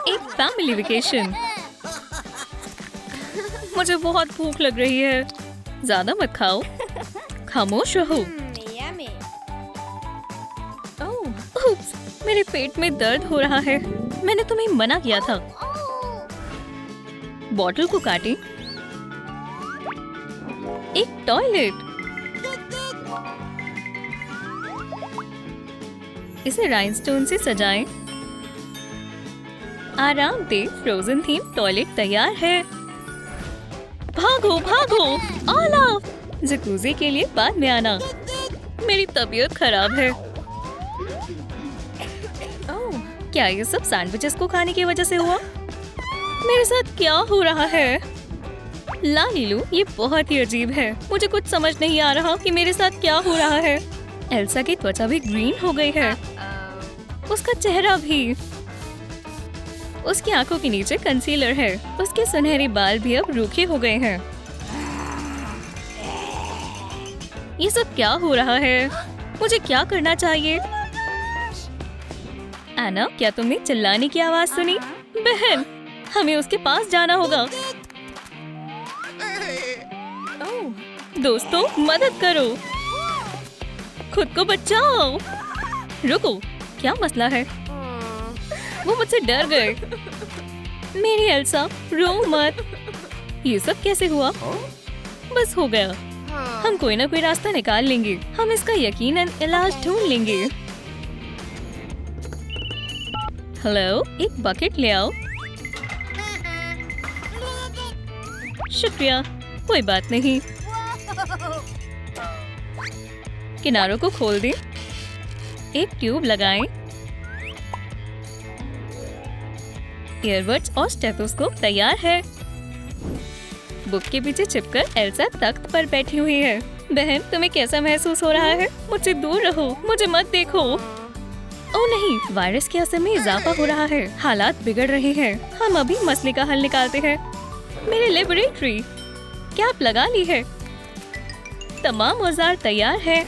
एक family vacation. मुझे बहुत भूख लग रही है। ज्यादा मत खाओ, खामोश रहो। Yummy. उप्स, मेरे पेट में दर्द हो रहा है। मैंने तुम्हें मना किया था। बॉटल को काटें। एक टॉयलेट। इसे राइनस्टोन से सजाएं। आरामदेह फ्रोजन थीम टॉयलेट तैयार है। भागो भागो, ओलाफ! जकूज़ी के लिए बाद में आना। मेरी तबीयत खराब है। क्या ये सब सैंडविचेस को खाने की वजह से हुआ? मेरे साथ क्या हो रहा है? लालीलू, ये बहुत ही अजीब है। मुझे कुछ समझ नहीं आ रहा कि मेरे साथ क्या हो रहा है। एल्सा की त्वचा भी ग्रीन हो गई है। उसका चेहरा भी। उसकी आंखों के नीचे कंसीलर है। उसके सुनहरे बाल भी अब रूखे हो गए हैं। ये सब क्या हो रहा है? मुझे क्या करना चाहिए? एना, क्या तुमने चिल्लाने की आवाज सुनी? बहन, हमें उसके पास जाना होगा। दोस्तों, मदद करो। खुद को बचाओ। रुको, क्या मसला है? वो मुझसे डर गए। मेरी एल्सा, रो मत। ये सब कैसे हुआ? बस हो गया। हम कोई ना कोई रास्ता निकाल लेंगे। हम इसका यकीनन इलाज ढूंढ लेंगे। हेलो, एक बकेट ले आओ। शुक्रिया, कोई बात नहीं। किनारों को खोल दें। एक ट्यूब लगाएं। ईयरबड्स और स्टेथोस्कोप तैयार है। बुक के पीछे छिपकर एल्सा तख्त पर बैठी हुई है। बहन, तुम्हें कैसा महसूस हो रहा है? मुझसे दूर रहो, मुझे मत देखो। ओह नहीं, वायरस के असर में इजाफा हो रहा है। हालात बिगड़ रहे हैं। हम अभी मसले का हल निकालते हैं। मेरे लेबोरेटरी कैप लगा ली है। तमाम औजार तैयार है।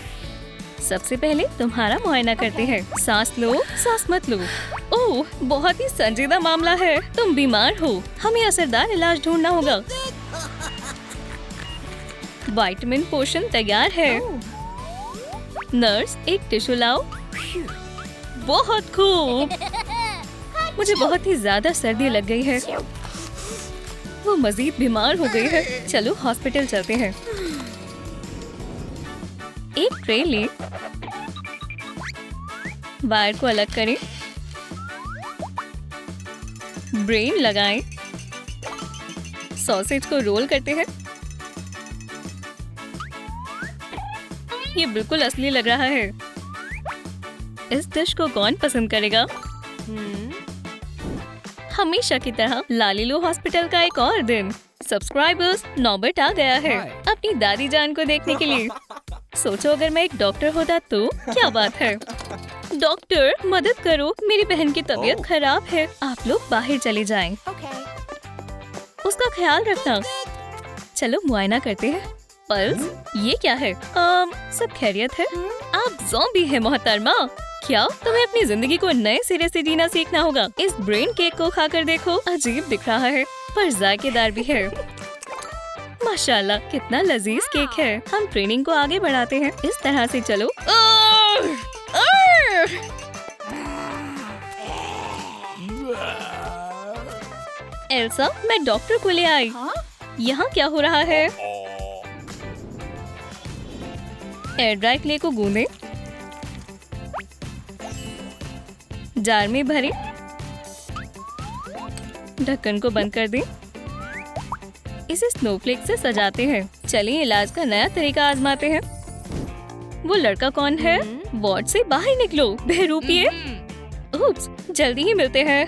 सबसे पहले तुम्हारा मुआयना करते हैं। सांस लो, सांस मत लो। ओह, बहुत ही संजीदा मामला है। तुम बीमार हो। हमें असरदार इलाज ढूंढना होगा। विटामिन पोषण तैयार है। नर्स, एक टिश्यू लाओ। बहुत खूब। मुझे बहुत ही ज्यादा सर्दी लग गई है। वो मजीद बीमार हो गई है। चलो हॉस्पिटल चलते हैं। एक ट्रे ले। वायर को अलग करें। ब्रेन लगाएं। सॉसेज को रोल करते हैं। ये बिल्कुल असली लग रहा है। इस डिश को कौन पसंद करेगा? हमेशा की तरह लालीलू हॉस्पिटल का एक और दिन। सब्सक्राइबर्स, नौबत आ गया है अपनी दादी जान को देखने के लिए। सोचो अगर मैं एक डॉक्टर होता तो क्या बात है। डॉक्टर, मदद करो, मेरी बहन की तबीयत खराब है। आप लोग बाहर चले जाएं। उसका ख्याल रखना। चलो मुआयना करते हैं। पल्स, ये क्या है? सब खैरियत है? आप ज़ॉम्बी हैं मोहतरमा। क्या तुम्हें अपनी जिंदगी को नए सिरे से जीना सीखना होगा? इस ब्रेन केक को खाकर देखो। अजीब दिख रहा है पर जायकेदार भी है। माशाल्लाह, कितना लजीज केक है। हम ट्रेनिंग को आगे बढ़ाते हैं। इस तरह से चलो। एल्सा, मैं डॉक्टर को ले आई। यहाँ क्या हो रहा है? एयर ड्राई क्ले को गूंदें। जार में भरें। ढक्कन को बंद कर दें। इसे स्नोफ्लेक से सजाते हैं। चलिए इलाज का नया तरीका आजमाते हैं। वो लड़का कौन है? वार्ड से बाहर निकलो, बहरूपिए। उप्स, जल्दी ही मिलते हैं।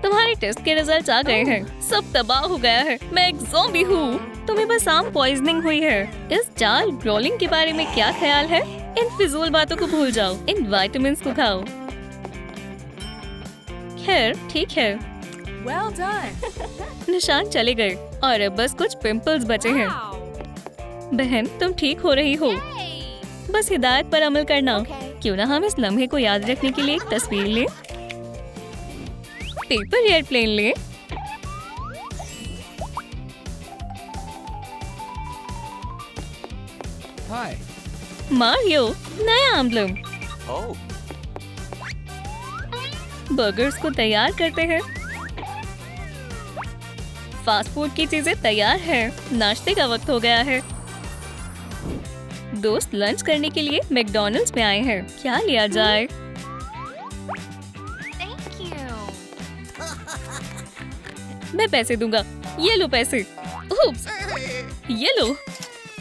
तुम्हारे टेस्ट के रिजल्ट्स आ गए हैं। सब तबाह हो गया है। मैं एक ज़ॉम्बी हूँ। तुम्हें बस आम पॉइजनिंग हुई है। इस चाल ब्रोलिंग के बारे में क्या ख्याल है? इन फिजूल बातों को भूल जाओ। इन विटामिन को खाओ। खैर, ठीक है। Well done. निशान चले गए और अब बस कुछ पिंपल्स बचे हैं। बहन, तुम ठीक हो रही हो। बस हिदायत पर अमल करना। क्यों ना हम इस लम्हे को याद रखने के लिए एक तस्वीर लें। पेपर एयरप्लेन ले। Hi. मारियो, नया एम्ब्लम। Oh. बर्गर्स को तैयार करते हैं। फास्ट फूड की चीजें तैयार हैं। नाश्ते का वक्त हो गया है। दोस्त लंच करने के लिए मैकडॉनल्ड्स में आए हैं। क्या लिया जाए? Thank you. मैं पैसे दूंगा। ये लो पैसे। उप्स, ये लो।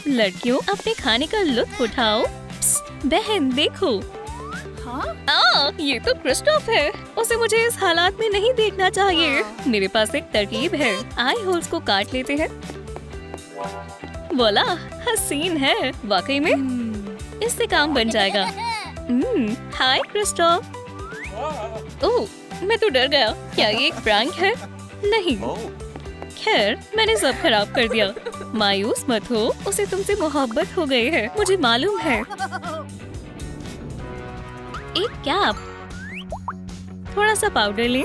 लड़कियों, अपने खाने का लुत्फ उठाओ। प्स, बहन देखो। Huh? ये तो क्रिस्टोफ है। उसे मुझे इस हालात में नहीं देखना चाहिए। मेरे पास एक तरकीब है। आई होल्स को काट लेते हैं। वाला, हसीन है। वाकई में इससे काम बन जाएगा। हाय क्रिस्टोफ। ओह, मैं तो डर गया। क्या ये एक प्रैंक है? नहीं। Oh. खैर, मैंने सब खराब कर दिया। मायूस मत हो, उसे तुमसे मोहब्बत हो गई है। मुझे मालूम है। एक कैप, थोड़ा सा पाउडर लें।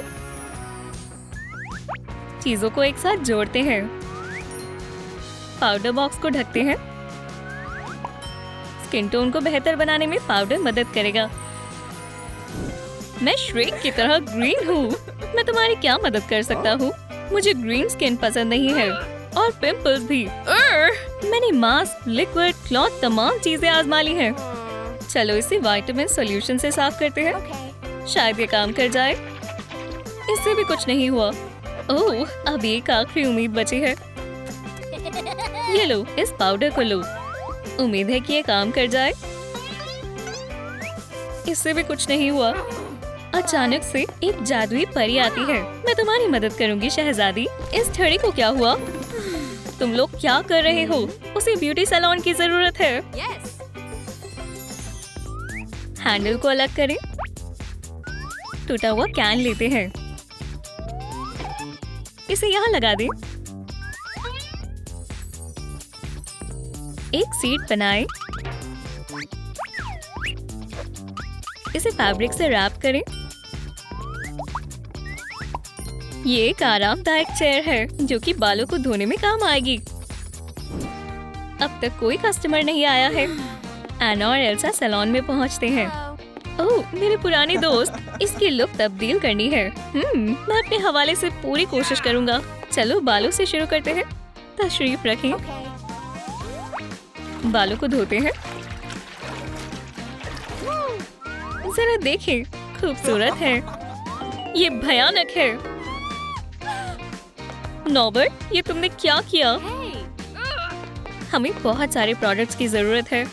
चीजों को एक साथ जोड़ते हैं। पाउडर बॉक्स को ढकते हैं। स्किन टोन को बेहतर बनाने में पाउडर मदद करेगा। मैं श्रेक की तरह ग्रीन हूँ। मैं तुम्हारी क्या मदद कर सकता हूँ? मुझे ग्रीन स्किन पसंद नहीं है और पिंपल्स भी। मैंने मास्क, लिक्विड, क्लॉथ, तमाम चीजें आजमा ली हैं। चलो इसे विटामिन सॉल्यूशन से साफ करते हैं। Okay. शायद ये काम कर जाए। इससे भी कुछ नहीं हुआ। ओह, अब एक आखिरी उम्मीद बची है। ये लो, इस पाउडर को लो। उम्मीद है कि ये काम कर जाए। इससे भी कुछ नहीं हुआ। अचानक से एक जादुई परी आती है। मैं तुम्हारी मदद करूंगी शहजादी। इस छड़ी को क्या हुआ? तुम लोग क्या कर रहे हो? उसे ब्यूटी सैलून की जरूरत है। Yes. हैंडल को अलग करें। टूटा हुआ कैन लेते हैं। इसे यहाँ लगा दें। एक सीट बनाएं। इसे फैब्रिक से रैप करें। ये एक आरामदायक चेयर है जो कि बालों को धोने में काम आएगी। अब तक कोई कस्टमर नहीं आया है। एना और एल्सा सैलून में पहुंचते हैं। ओह, मेरे पुराने दोस्त, इसकी लुक तब्दील करनी है। मैं अपने हवाले से पूरी कोशिश करूंगा। चलो बालों से शुरू करते हैं। तशरीफ रखें। Okay. बालों को धोते हैं। जरा देखें, खूबसूरत है। ये भयानक है। नॉबर्ट, ये तुमने क्या किया? Hey. हमें बहुत सारे प्रोडक्ट्स की जरूरत है।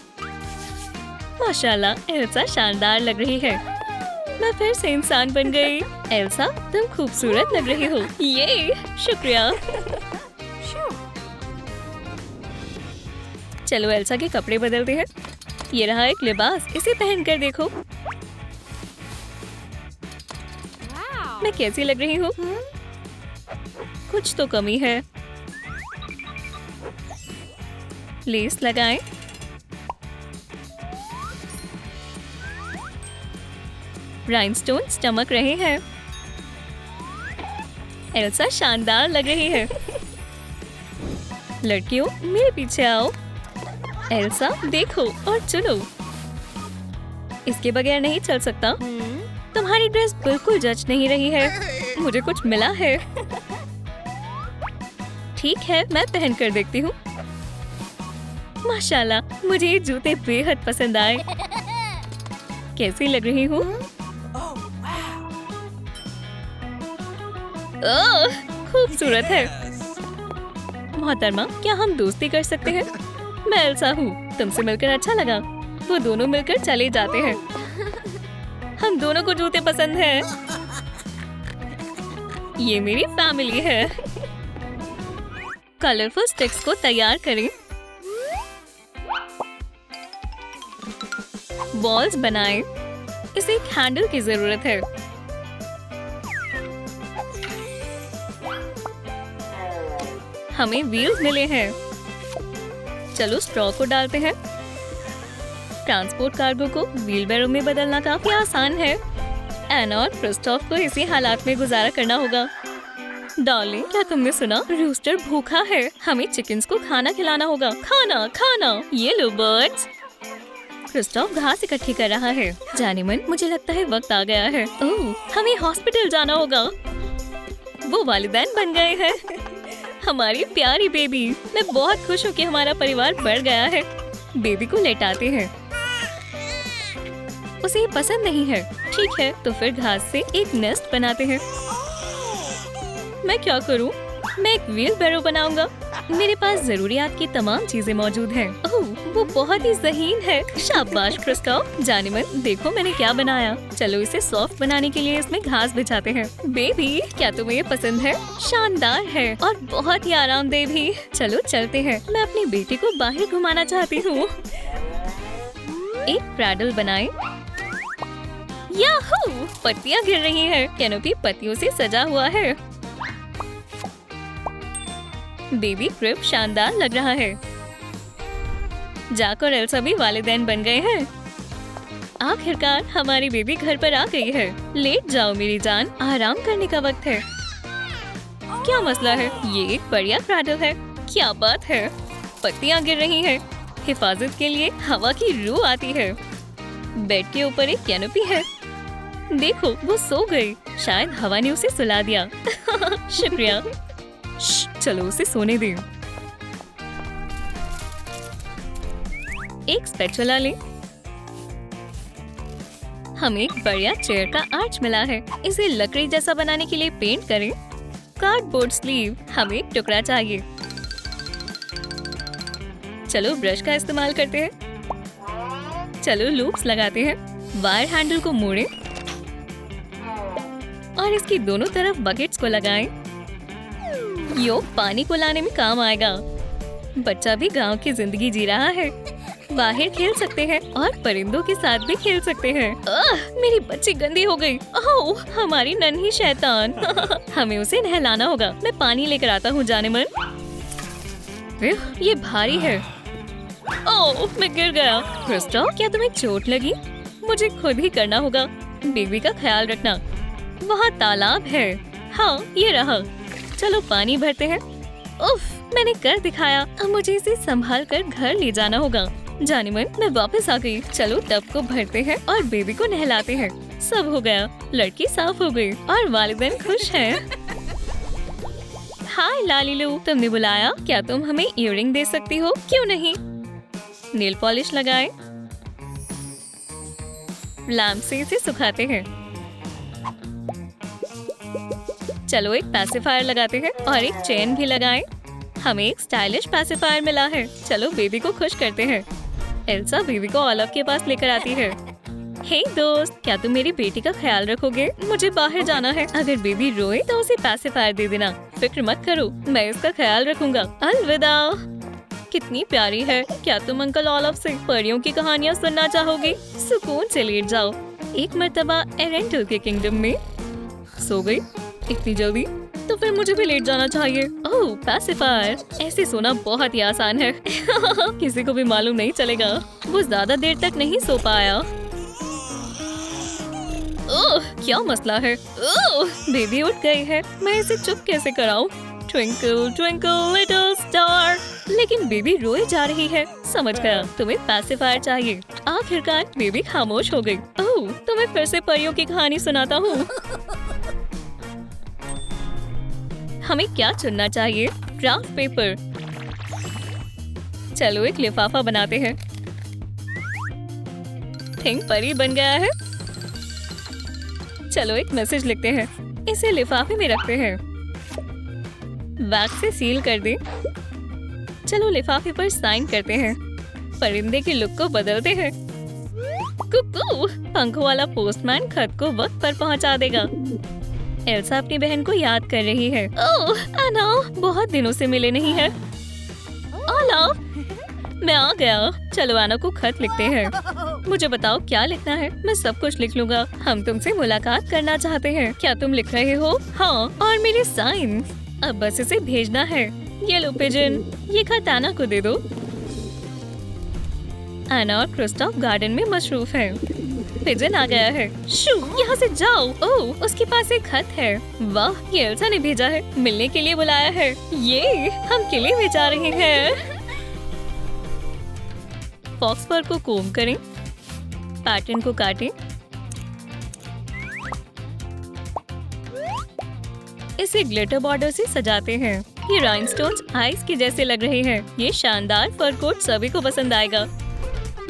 माशाल्लाह, एल्सा शानदार लग रही है। मैं फिर से इंसान बन गई। एल्सा, तुम खूबसूरत लग रही हो। ये शुक्रिया। Shoo. चलो एल्सा के कपड़े बदलते हैं। ये रहा एक लिबास, इसे पहन कर देखो। Wow. मैं कैसी लग रही हूँ? कुछ तो कमी है। लेस लगाएं। राइनस्टोन्स चमक रहे हैं। एल्सा शानदार लग रही है। लड़कियों, मेरे पीछे आओ। एल्सा, देखो और चुनो। इसके बगैर नहीं चल सकता। तुम्हारी ड्रेस बिल्कुल जच नहीं रही है। मुझे कुछ मिला है। ठीक है, मैं पहन कर देखती हूँ। माशाल्लाह, मुझे ये जूते बेहद पसंद आए। कैसी लग रही हूँ? ओह, खूबसूरत है। मोहतरमा, क्या हम दोस्ती कर सकते हैं? मैं एल्सा हूँ। तुमसे मिलकर अच्छा लगा। वो दोनों मिलकर चले जाते हैं। हम दोनों को जूते पसंद हैं। ये मेरी फैमिली है। कलरफुल स्टिक्स को तैयार करें। बॉल्स बनाएं। इसे एक हैंडल की जरूरत है। हमें व्हील्स मिले हैं। चलो स्ट्रॉ को डालते हैं। ट्रांसपोर्ट कार्गो को व्हील बैरो में बदलना काफी आसान है। एना और क्रिस्टोफ को इसी हालात में गुजारा करना होगा। डार्लिंग, क्या तुमने सुना? रूस्टर भूखा है। हमें चिकन्स को खाना खिलाना होगा। खाना खाना। ये लो बर्ड्स। क्रिस्टोफ घास इकट्ठी कर रहा है। जाने मन, मुझे लगता है वक्त आ गया है। ओह, हमें हॉस्पिटल जाना होगा। वो वालिदैन बन गए हैं। हमारी प्यारी बेबी। मैं बहुत खुश हूँ कि हमारा परिवार बढ़ गया है। बेबी को लेटाते हैं। उसे ये पसंद नहीं है। ठीक है, तो फिर घास से एक नेस्ट बनाते हैं। मैं क्या करूं? मैं एक व्हील बैरो बनाऊंगा। मेरे पास जरूरियात की तमाम चीजें मौजूद हैं। ओह, वो बहुत ही ज़हीन है। शाबाश क्रिस्टोफ। जाने मन, देखो मैंने क्या बनाया। चलो इसे सॉफ्ट बनाने के लिए इसमें घास बिछाते हैं। बेबी, क्या तुम्हें ये पसंद है? शानदार है और बहुत ही आरामदेह भी। चलो चलते हैं। मैं अपनी बेटी को बाहर घुमाना चाहती हूँ। एक प्रैडल बनाएं। याहू! पत्तियां गिर रही हैं। कैनोपी पत्तियों से सजा हुआ है। बेबी क्रिब शानदार लग रहा है। जैक और एल्सा भी वालिदैन बन गए हैं। आखिरकार हमारी बेबी घर पर आ गई है। लेट जाओ मेरी जान, आराम करने का वक्त है। क्या मसला है? ये एक बढ़िया क्रैडल है। क्या बात है? पत्तियां गिर रही हैं। हिफाजत के लिए हवा की रूह आती है। बेड के ऊपर एक कैनोपी है। देखो, वो सो गई। शायद हवा ने उसे सुला दिया। शुक्रिया। चलो उसे सोने दें। एक स्पैचुला लें। हमें एक बढ़िया चेयर का आर्च मिला है। इसे लकड़ी जैसा बनाने के लिए पेंट करें। Cardboard sleeve. हमें एक टुकड़ा चाहिए। चलो ब्रश का इस्तेमाल करते हैं। चलो लूप्स लगाते हैं। वायर हैंडल को मोड़ें और इसकी दोनों तरफ बकेट्स को लगाएं। यो पानी को लाने में काम आएगा। बच्चा भी गांव की जिंदगी जी रहा है। बाहर खेल सकते हैं और परिंदों के साथ भी खेल सकते हैं। मेरी बच्ची गंदी हो गई। ओह, हमारी नन्ही शैतान। हमें उसे नहलाना होगा। मैं पानी लेकर आता हूँ जाने मन। ये भारी है। ओह, मैं गिर गया। क्रिस्टोफ, क्या तुम्हें चोट लगी? मुझे खुद ही करना होगा। बेबी का ख्याल रखना। वहाँ तालाब है। हाँ, ये रहा। चलो पानी भरते हैं। उफ, मैंने कर दिखाया। अब मुझे इसे संभाल कर घर ले जाना होगा। जाने मन, मैं वापस आ गई। चलो टब को भरते हैं और बेबी को नहलाते हैं। सब हो गया। लड़की साफ हो गई और वालिदैन खुश हैं। हाय लालीलू, तुमने बुलाया? क्या तुम हमें इयररिंग दे सकती हो? क्यों नहीं? नेल पॉलिश लगाएं। लैम्प से इसे सुखाते हैं। चलो एक पैसिफायर लगाते हैं और एक चेन भी लगाएं। हमें एक स्टाइलिश पैसिफायर मिला है। चलो बेबी को खुश करते हैं। एल्सा बेबी को ओलिव के पास लेकर आती है। हे दोस्त, क्या तुम मेरी बेटी का ख्याल रखोगे? मुझे बाहर जाना है। अगर बेबी रोए तो उसे पैसिफायर दे देना। फिक्र मत करो, मैं इसका ख्याल रखूंगा। अलविदा। कितनी प्यारी है। क्या तुम अंकल ओलिव से परियों की कहानियाँ सुनना चाहोगे? सुकून से लेट जाओ। एक मर्तबा एरेंटल के किंगडम में। सो गई? इतनी जल्दी? तो फिर मुझे भी लेट जाना चाहिए। ओह, पैसिफायर। ऐसे सोना बहुत ही आसान है। किसी को भी मालूम नहीं चलेगा। वो ज्यादा देर तक नहीं सो पाया। ओह, क्या मसला है? ओह, बेबी उठ गई है। मैं इसे चुप कैसे कराऊं? Twinkle twinkle little star. लेकिन बेबी रोए जा रही है। समझ गया, तुम्हें पैसिफायर चाहिए। आखिरकार बेबी खामोश हो गई। ओह, तुम्हें फिर से परियों की कहानी सुनाता हूँ। हमें क्या चुनना चाहिए? Craft paper. चलो एक लिफाफा बनाते हैं। थिंक परी बन गया है। चलो एक मैसेज लिखते हैं। इसे लिफाफे में रखते हैं। वैक्स से सील कर दे। चलो लिफाफे पर साइन करते हैं। परिंदे के लुक को बदलते हैं। कुकू, पंखों वाला पोस्टमैन खत को वक्त पर पहुंचा देगा। एल्सा अपनी बहन को याद कर रही है। ओह, एना, बहुत दिनों से मिले नहीं है। ओलिव, मैं आ गया। चलो एना को खत लिखते हैं। मुझे बताओ क्या लिखना है। मैं सब कुछ लिख लूंगा। हम तुमसे मुलाकात करना चाहते हैं। क्या तुम लिख रहे हो? हाँ, और मेरे साइन। अब बस इसे भेजना है। ये लो पिजन। ये खत एना को दे दो। एना और क्रिस्टोफ गार्डन में मसरूफ हैं। पिजन आ गया है। शू, यहाँ से जाओ। ओह, उसके पास एक खत है। वाह, ये एल्सा ने भेजा है, मिलने के लिए बुलाया है। ये हम किले में जा रहे हैं। फॉक्स फर को कोम करें, पैटर्न को काटें, इसे ग्लिटर बॉर्डर से सजाते हैं। ये राइनस्टोन्स आइस के जैसे लग रहे हैं। ये शानदार फर कोट सभी को पसंद आएगा।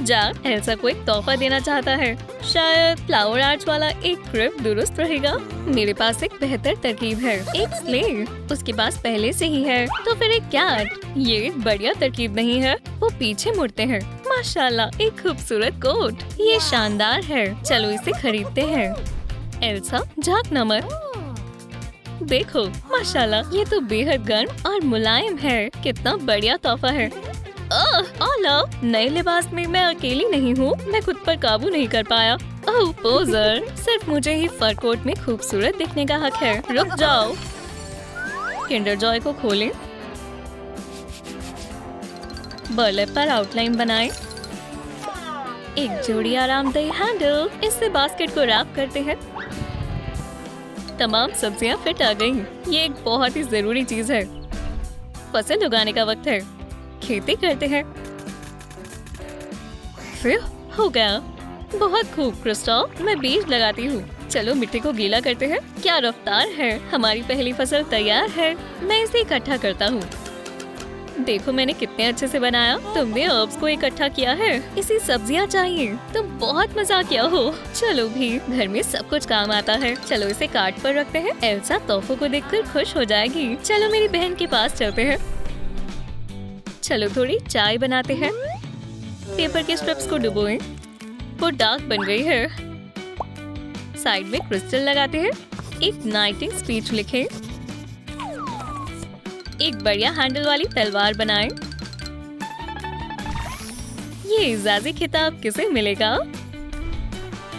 जैक एल्सा को एक तोहफा देना चाहता है। शायद फ्लावर आर्ट्स वाला एक क्रिप दुरुस्त रहेगा। मेरे पास एक बेहतर तरकीब है, एक स्लेव। उसके पास पहले से ही है, तो फिर एक कैट। ये बढ़िया तरकीब नहीं है। वो पीछे मुड़ते हैं। माशाल्लाह, एक खूबसूरत कोट। ये शानदार है। चलो इसे खरीदते हैं। एल्सा, झांकना मत। देखो, माशाल्लाह, ये तो बेहद गर्म और मुलायम है। कितना बढ़िया तोहफा है। ओह, नए लिबास में मैं अकेली नहीं हूँ। मैं खुद पर काबू नहीं कर पाया। ओह पोजर, सिर्फ मुझे ही फर कोट में खूबसूरत दिखने का हक है। रुक जाओ। किंडर जॉय को खोलें, बर्लैप पर आउटलाइन बनाएं, एक जोड़ी आरामदेह हैंडल। इससे बास्केट को रैप करते हैं। तमाम सब्जियां फिट आ गईं। ये एक बहुत ही जरूरी चीज है। फसल उगाने का वक्त है। खेती करते हैं। फिर हो गया। बहुत खूब क्रिस्टल, मैं बीज लगाती हूँ। चलो मिट्टी को गीला करते हैं। क्या रफ्तार है। हमारी पहली फसल तैयार है। मैं इसे इकट्ठा करता हूँ। देखो मैंने कितने अच्छे से बनाया। तुमने हर्ब्स को इकट्ठा किया है। इसी सब्जियाँ चाहिए। तुम बहुत मजाक किया हो। चलो भी, घर में सब कुछ काम आता है। चलो इसे कार्ट पर रखते हैं। एल्सा तोहफों को देखकर खुश हो जाएगी। चलो मेरी बहन के पास चलते हैं। चलो थोड़ी चाय बनाते हैं। पेपर के स्ट्रिप्स को डुबोएं। वो डार्क बन गई है। साइड में क्रिस्टल लगाते हैं। एक नाइटिंग स्पीच लिखें। एक बढ़िया हैंडल वाली तलवार बनाएं। ये इजाज़ी खिताब किसे मिलेगा?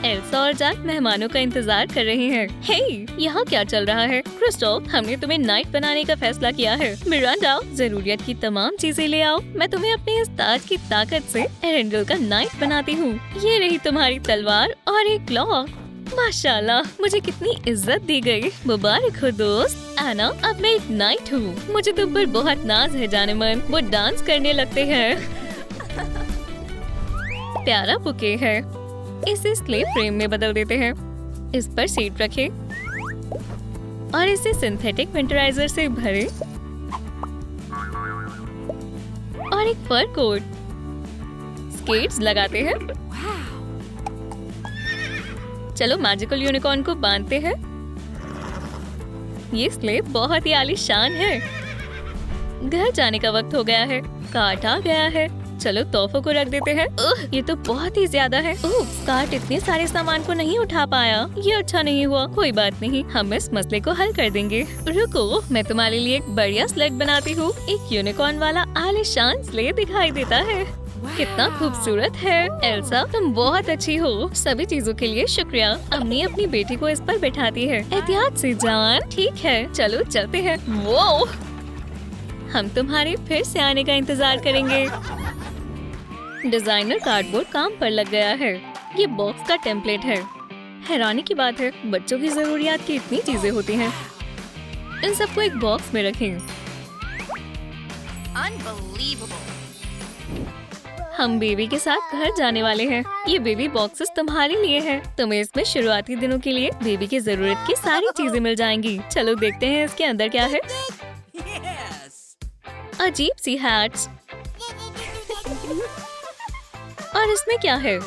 एल्सा और जैक मेहमानों का इंतजार कर रहे हैं। हे, यहाँ क्या चल रहा है? क्रिस्टल, हमने तुम्हें नाइट बनाने का फैसला किया है। मिरांडा, जरूरियत की तमाम चीजें ले आओ। मैं तुम्हें अपने इस ताज की ताकत से एरेंडल का नाइट बनाती हूँ। ये रही तुम्हारी तलवार और एक क्लॉक। माशाल्लाह, मुझे कितनी इज्जत दी गई। मुबारक हो दोस्त। एना, अब मैं एक नाइट हूँ। मुझे तुम पर बहुत नाज है जाने मन। वो डांस करने लगते हैं। प्यारा बुके है। इसे स्लेव फ्रेम में बदल देते हैं। इस पर सीट रखें और इसे सिंथेटिक विंटराइजर से भरें और एक फर कोट, स्केट्स लगाते हैं। चलो मैजिकल यूनिकॉर्न को बांधते हैं। ये स्लेव बहुत ही आलीशान है। घर जाने का वक्त हो गया है। कार्ट आ गया है। चलो तोहफों को रख देते हैं। ये तो बहुत ही ज्यादा है। कार्ट इतने सारे सामान को नहीं उठा पाया। ये अच्छा नहीं हुआ। कोई बात नहीं, हम इस मसले को हल कर देंगे। रुको, मैं तुम्हारे लिए एक बढ़िया स्लेड बनाती हूँ। एक यूनिकॉर्न वाला आलीशान स्लेड दिखाई देता है। कितना खूबसूरत है। एल्सा, तुम बहुत अच्छी हो। सभी चीजों के लिए शुक्रिया। अम्मी अपनी बेटी को इस पर बैठाती है। एहतियात से जान। ठीक है, चलो चलते हैं। वो, हम तुम्हारे फिर से आने का इंतजार करेंगे। डिजाइनर कार्डबोर्ड काम पर लग गया है। ये बॉक्स का टेम्पलेट है। हैरानी की बात है, बच्चों की जरूरियात की इतनी चीजें होती हैं। इन सबको एक बॉक्स में रखें। हम बेबी के साथ घर जाने वाले हैं। ये बेबी बॉक्सेस तुम्हारे लिए हैं। तुम्हें इसमें शुरुआती दिनों के लिए बेबी की जरूरत की सारी चीजें मिल जाएंगी। चलो देखते हैं इसके अंदर क्या है। अजीब सी हैट्स। और इसमें क्या है?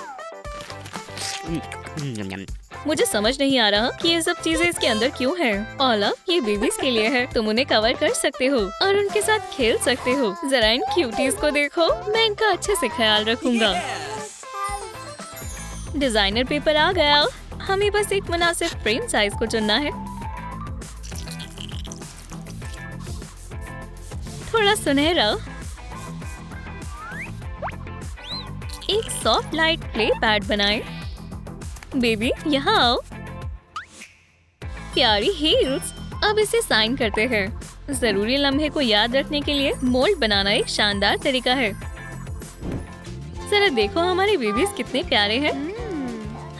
मुझे समझ नहीं आ रहा कि ये सब चीजें इसके अंदर क्यों हैं। ओला, ये बेबीज के लिए है। तुम उन्हें कवर कर सकते हो और उनके साथ खेल सकते हो। जरा इन क्यूटीज को देखो। मैं इनका अच्छे से ख्याल रखूंगा। डिजाइनर पेपर आ गया। हमें बस एक मुनासिब फ्रेम साइज को चुनना है। थोड़ा सुनहरा। एक सॉफ्ट लाइट प्ले पैड बनाएं। बेबी, यहाँ आओ। प्यारी हील्स। अब इसे साइन करते हैं। जरूरी लम्हे को याद रखने के लिए मोल्ड बनाना एक शानदार तरीका है। जरा देखो हमारे बेबीज कितने प्यारे हैं।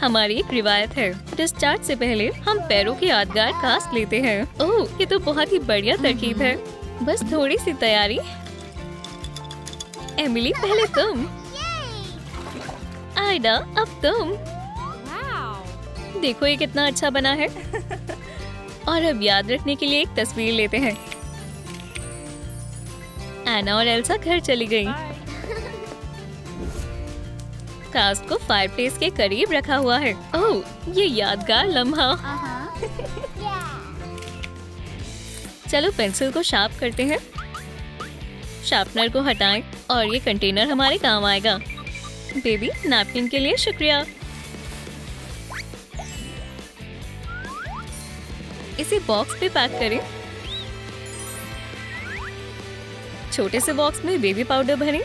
हमारी एक रिवायत है, डिस्चार्ज से पहले हम पैरों की यादगार कास्ट लेते हैं। ओह, ये तो बहुत ही बढ़िया तरकीब है। बस थोड़ी सी तैयारी। एमिली, पहले तुम। आइडा, अब तुम। Wow. देखो ये कितना अच्छा बना है। और अब याद रखने के लिए एक तस्वीर लेते हैं। एना और एल्सा घर चली गई। कास्ट को फायरप्लेस के करीब रखा हुआ है। ओह, ये यादगार लम्हा। चलो पेंसिल को शार्प करते हैं। शार्पनर को हटाएं और ये कंटेनर हमारे काम आएगा। बेबी, नैपकिन के लिए शुक्रिया। इसे बॉक्स पे पैक करें। छोटे से बॉक्स में बेबी पाउडर भरें।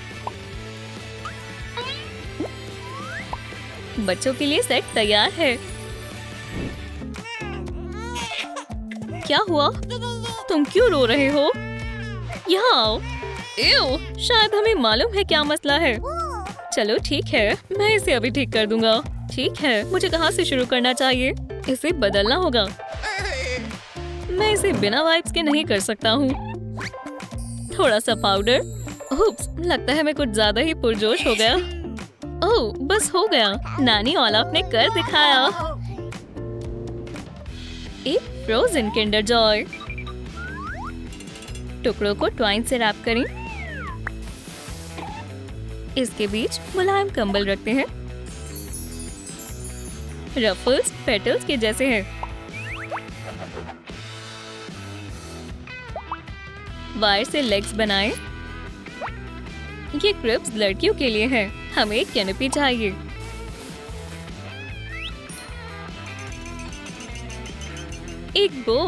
बच्चों के लिए सेट तैयार है। क्या हुआ? तुम क्यों रो रहे हो? यहाँ आओ। एओ, शायद हमें मालूम है क्या मसला है। चलो ठीक है, मैं इसे अभी ठीक कर दूंगा। ठीक है, मुझे कहाँ से शुरू करना चाहिए? इसे बदलना होगा। मैं इसे बिना वाइप्स के नहीं कर सकता हूँ। थोड़ा सा पाउडर। उप्स, लगता है मैं कुछ ज्यादा ही पुरजोश हो गया। ओह, बस हो गया। नानी ओलाफ ने कर दिखाया। एक फ्रोजन किंडर जॉय। टुकड़ों को ट्वाइन से रैप करें। इसके बीच मुलायम कंबल रखते हैं। रफल्स पेटल्स के जैसे हैं। वायर से लेग्स बनाएं। ये क्रिप्स लड़कियों के लिए हैं। हमें एक कैनोपी चाहिए। एक बो।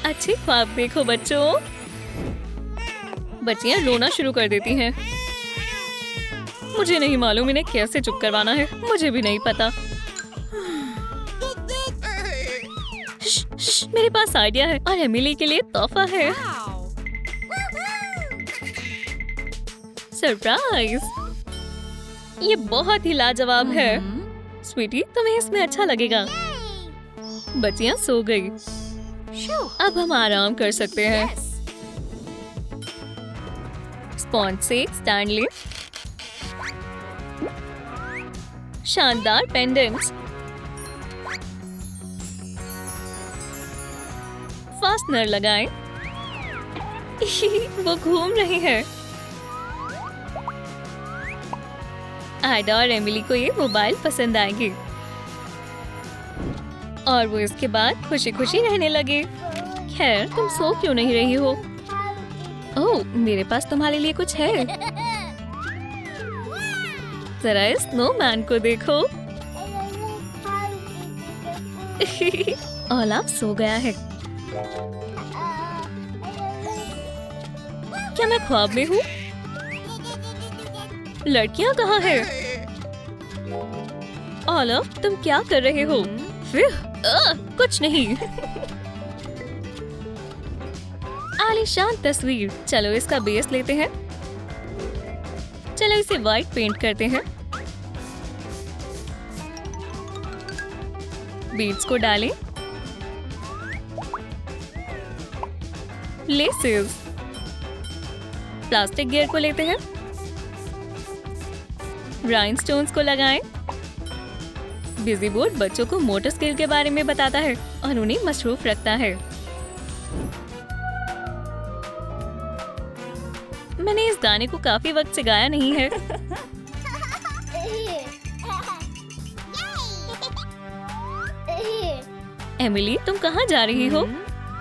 अच्छे ख्वाब देखो बच्चों। बच्चियां रोना शुरू कर देती हैं। मुझे नहीं मालूम इन्हें कैसे चुप करवाना है। मुझे भी नहीं पता। मेरे पास आइडिया है और एमिली के लिए तोहफा है। सरप्राइज! ये बहुत ही लाजवाब है। स्वीटी, तुम्हें इसमें अच्छा लगेगा। बच्चियां सो गई। अब हम आराम कर सकते हैं। स्पॉन्ज से एक स्टैंड लें। शानदार पेंडेंट्स। फास्टनर लगाएं। वो घूम रही है। आइडा और एमिली को ये मोबाइल पसंद आएंगे और वो इसके बाद खुशी खुशी रहने लगे। खैर, तुम सो क्यों नहीं रही हो? ओह, मेरे पास तुम्हारे लिए कुछ है। जरा इस स्नोमैन को देखो। ओलाफ सो गया है। क्या मैं ख्वाब में हूँ? लड़कियाँ कहाँ हैं? ओलाफ, तुम क्या कर रहे हो? कुछ नहीं। आलीशान तस्वीर। चलो इसका बेस लेते हैं। चलो इसे व्हाइट पेंट करते हैं। बीड्स को डालें। लेसेस। प्लास्टिक गियर को लेते हैं। राइनस्टोन्स को लगाएं। बिजी बोर्ड बच्चों को मोटर स्किल के बारे में बताता है और उन्हें मसरूफ रखता है। मैंने इस गाने को काफी वक्त से गाया नहीं है। एमिली, तुम कहाँ जा रही हो?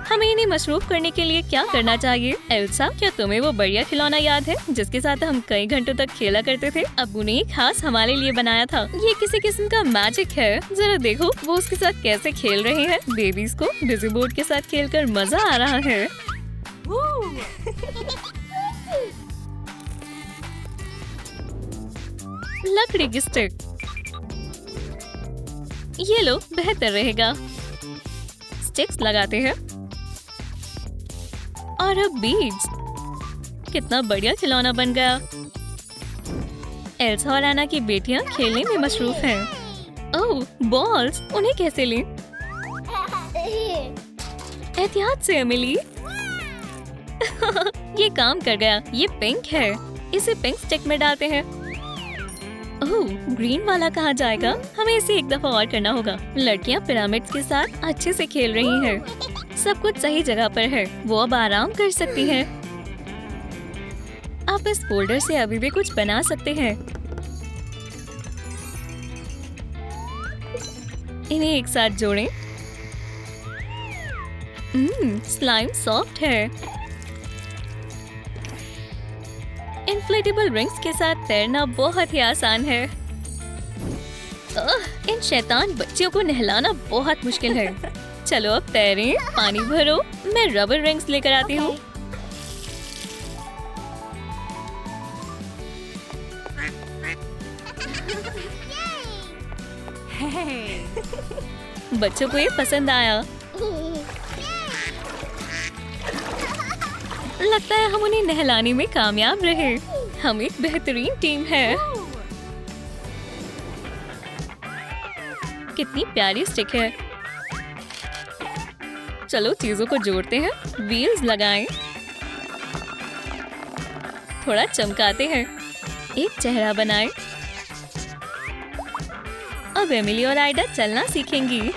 हमें इन्हें मसरूफ करने के लिए क्या करना चाहिए? एल्सा, क्या तुम्हें वो बढ़िया खिलौना याद है जिसके साथ हम कई घंटों तक खेला करते थे? अब्बू ने खास हमारे लिए बनाया था। ये किसी किस्म का मैजिक है। जरा देखो वो उसके साथ कैसे खेल रहे हैं। बेबीज को बिजी बोर्ड के साथ खेलकर मजा आ रहा है। लकड़ी की स्टिक। ये लो, बेहतर रहेगा। स्टिक्स लगाते हैं और अब बीड्स। कितना बढ़िया खिलौना बन गया। एल्सा और एना की बेटियां खेलने में मसरूफ हैं। ओह, बॉल्स, उन्हें कैसे लें? एहतियात से एमिली। ये काम कर गया। ये पिंक है। इसे पिंक स्टिक में डालते हैं। ओह, ग्रीन वाला कहाँ जाएगा? हमें इसे एक दफा और करना होगा। लड़कियाँ पिरामिड्स के साथ अच्छे से खेल रही हैं। सब कुछ सही जगह पर है। वो अब आराम कर सकती हैं। आप इस फोल्डर से अभी भी कुछ बना सकते हैं। इन्हें एक साथ जोड़ें। स्लाइम सॉफ्ट है। इन्फ्लेटेबल रिंग्स के साथ तैरना बहुत ही आसान है। इन शैतान बच्चियों को नहलाना बहुत मुश्किल है। चलो अब तैरें। पानी भरो। मैं रबर रिंग्स लेकर आती हूँ। Hey. बच्चों को ये पसंद आया। लगता है हम उन्हें नहलाने में कामयाब रहे। हम एक बेहतरीन टीम है। कितनी प्यारी स्टिक है। चलो चीजों को जोड़ते हैं। व्हील्स लगाएं। थोड़ा चमकाते हैं। एक चेहरा बनाएं। अब एमिली और आइडा चलना सीखेंगी।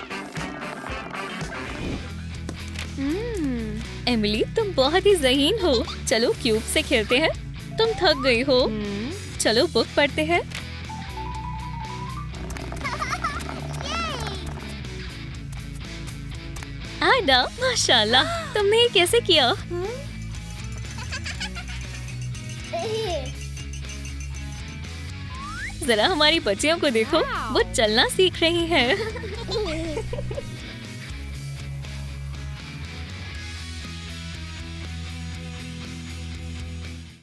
एमिली, तुम बहुत ही ज़हीन हो। चलो क्यूब से खेलते हैं। तुम थक गई हो। चलो बुक पढ़ते हैं। आइडा, माशाल्लाह, तुमने ये कैसे किया? जरा हमारी बच्चियों को देखो। वो चलना सीख रही हैं।